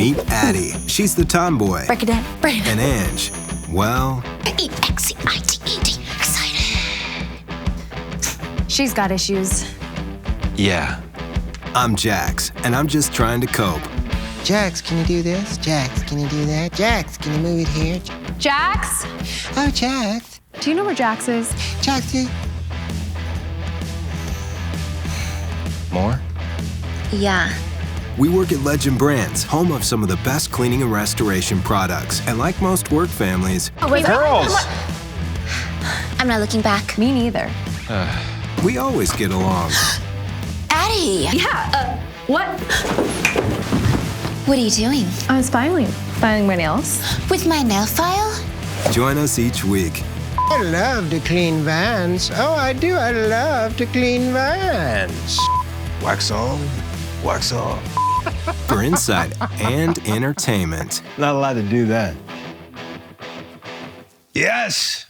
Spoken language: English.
Meet Addi. She's the tomboy. Break it down. And Ange, well... E-X-C-I-T-E-D. Excited. She's got issues. Yeah. I'm Jax, and I'm just trying to cope. Jax, can you do this? Jax, can you do that? Jax, can you move it here? Jax? Oh, Jax. Do you know where Jax is? Jax, More? Yeah. We work at Legend Brands, home of some of the best cleaning and restoration products. And like most work families, Girls! I'm not looking back. Me neither. we always get along. Addi! Yeah, what? What are you doing? I was filing my nails. With my nail file? Join us each week. I love to clean vans. Oh, I do. I love to clean vans. Wax on, wax off. For insight and entertainment. Not allowed to do that. Yes!